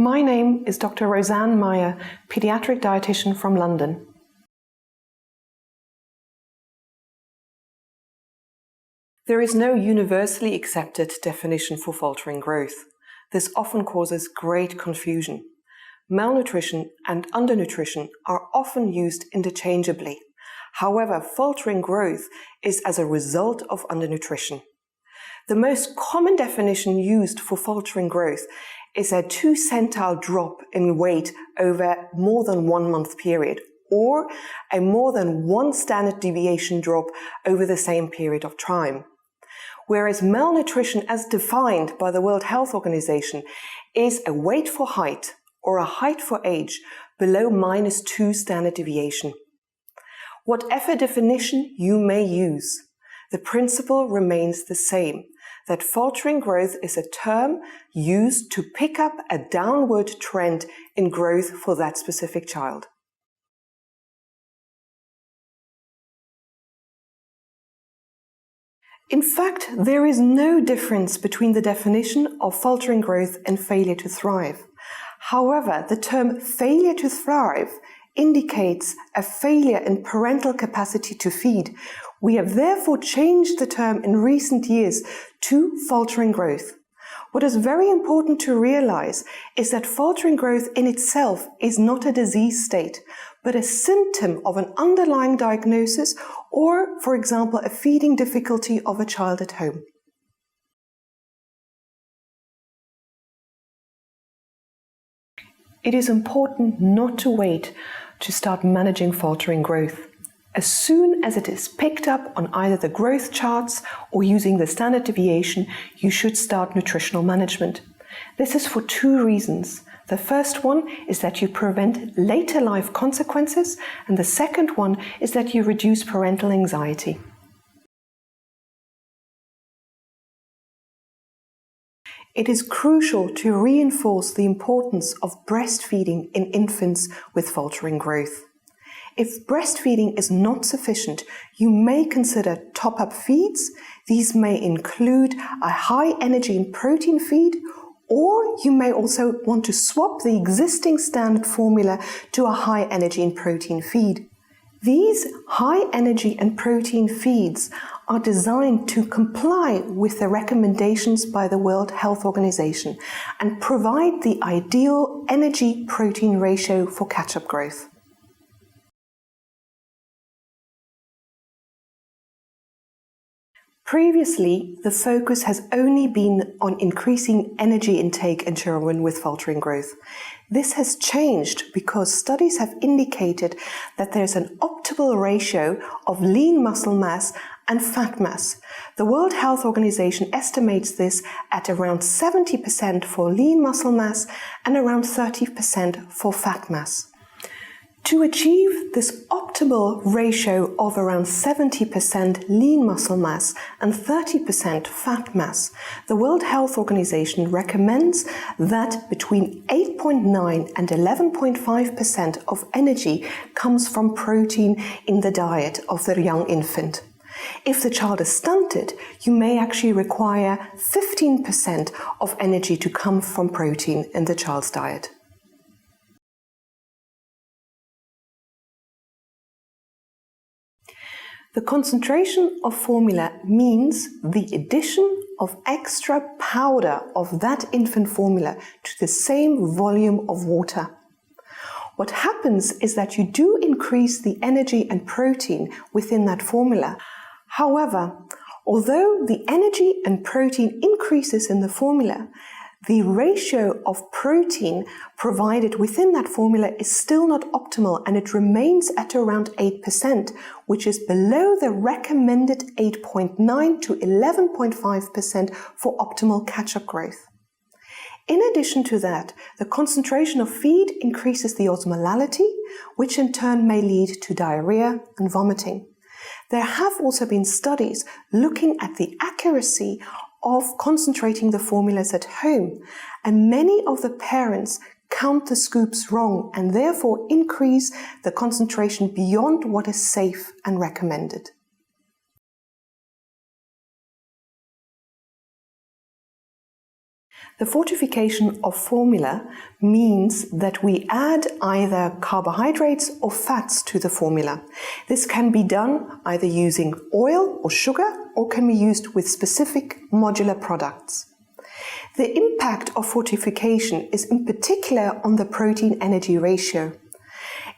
My name is Dr. Rosan Meyer, pediatric dietitian from London. There is no universally accepted definition for faltering growth. This often causes great confusion. Malnutrition and undernutrition are often used interchangeably. However, faltering growth is as a result of undernutrition. The most common definition used for faltering growth is a 2 centile drop in weight over more than 1 month period, or a more than 1 standard deviation drop over the same period of time. Whereas malnutrition, as defined by the World Health Organization, is a weight for height or a height for age below -2 standard deviation. Whatever definition you may use, the principle remains the same, that faltering growth is a term used to pick up a downward trend in growth for that specific child. In fact, there is no difference between the definition of faltering growth and failure to thrive. However, the term failure to thrive indicates a failure in parental capacity to feed. We have therefore changed the term in recent years to faltering growth. What is very important to realize is that faltering growth in itself is not a disease state, but a symptom of an underlying diagnosis or, for example, a feeding difficulty of a child at home. It is important not to wait to start managing faltering growth. As soon as it is picked up on either the growth charts or using the standard deviation, you should start nutritional management. This is for 2 reasons. The first one is that you prevent later life consequences, and the second one is that you reduce parental anxiety. It is crucial to reinforce the importance of breastfeeding in infants with faltering growth. If breastfeeding is not sufficient, you may consider top-up feeds. These may include a high energy and protein feed, or you may also want to swap the existing standard formula to a high energy and protein feed. These high energy and protein feeds are designed to comply with the recommendations by the World Health Organization and provide the ideal energy-protein ratio for catch-up growth. Previously, the focus has only been on increasing energy intake in children with faltering growth. This has changed because studies have indicated that there's an optimal ratio of lean muscle mass and fat mass. The World Health Organization estimates this at around 70% for lean muscle mass and around 30% for fat mass. To achieve this optimal ratio of around 70% lean muscle mass and 30% fat mass, the World Health Organization recommends that between 8.9 and 11.5% of energy comes from protein in the diet of the young infant. If the child is stunted, you may actually require 15% of energy to come from protein in the child's diet. The concentration of formula means the addition of extra powder of that infant formula to the same volume of water. What happens is that you do increase the energy and protein within that formula. However, although the energy and protein increases in the formula, the ratio of protein provided within that formula is still not optimal, and it remains at around 8%, which is below the recommended 8.9 to 11.5% for optimal catch-up growth. In addition to that, the concentration of feed increases the osmolality, which in turn may lead to diarrhea and vomiting. There have also been studies looking at the accuracy of concentrating the formulas at home, and many of the parents count the scoops wrong and therefore increase the concentration beyond what is safe and recommended. The fortification of formula means that we add either carbohydrates or fats to the formula. This can be done either using oil or sugar, or can be used with specific modular products. The impact of fortification is in particular on the protein-energy ratio.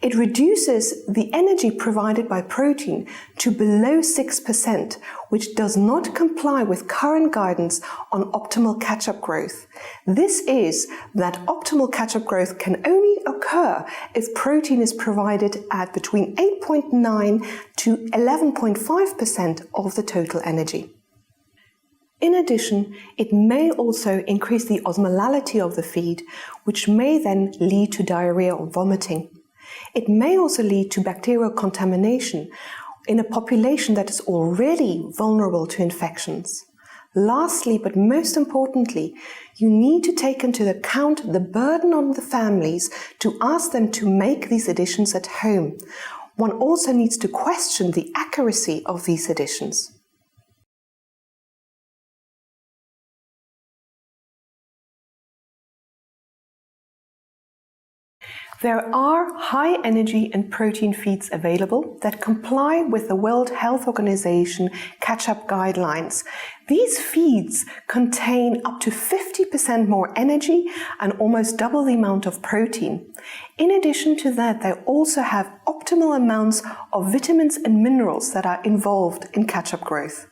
It reduces the energy provided by protein to below 6%, which does not comply with current guidance on optimal catch-up growth. This is that optimal catch-up growth can only occur if protein is provided at between 8.9 to 11.5% of the total energy. In addition, it may also increase the osmolality of the feed, which may then lead to diarrhea or vomiting. It may also lead to bacterial contamination in a population that is already vulnerable to infections. Lastly, but most importantly, you need to take into account the burden on the families to ask them to make these additions at home. One also needs to question the accuracy of these additions. There are high energy and protein feeds available that comply with the World Health Organization catch-up guidelines. These feeds contain up to 50% more energy and almost double the amount of protein. In addition to that, they also have optimal amounts of vitamins and minerals that are involved in catch-up growth.